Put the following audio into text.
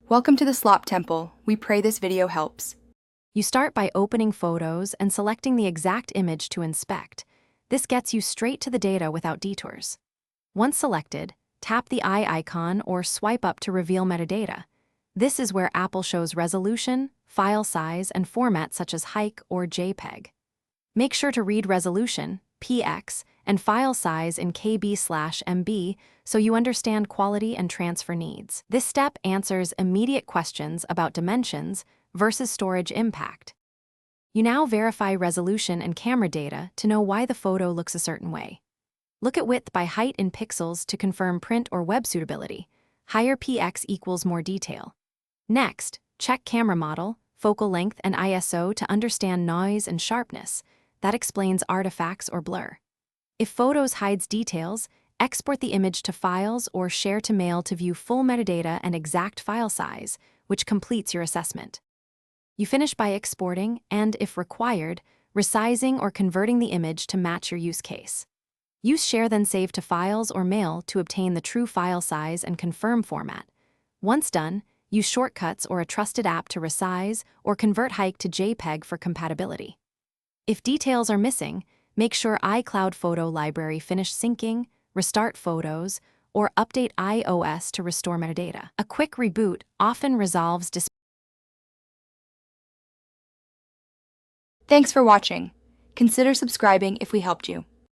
Welcome to the Slop Temple. We pray this video helps. You start by opening Photos and selecting the exact image to inspect. This gets you straight to the data without detours. Once selected, tap the eye icon or swipe up to reveal metadata. This is where Apple shows resolution, file size, and format such as HEIC or JPEG. Make sure to read resolution, PX, and file size in KB/MB so you understand quality and transfer needs. This step answers immediate questions about dimensions versus storage impact. You now verify resolution and camera data to know why the photo looks a certain way. Look at width by height in pixels to confirm print or web suitability. Higher PX equals more detail. Next, check camera model, focal length, and ISO to understand noise and sharpness. That explains artifacts or blur. If Photos hides details, export the image to Files or Share to Mail to view full metadata and exact file size, which completes your assessment. You finish by exporting and, if required, resizing or converting the image to match your use case. Use Share then Save to Files or Mail to obtain the true file size and confirm format. Once done, use shortcuts or a trusted app to resize or convert HEIC to JPEG for compatibility. If details are missing, make sure iCloud Photo Library finish syncing, restart Photos, or update iOS to restore metadata. A quick reboot often resolves Thanks for watching. Consider subscribing if we helped you.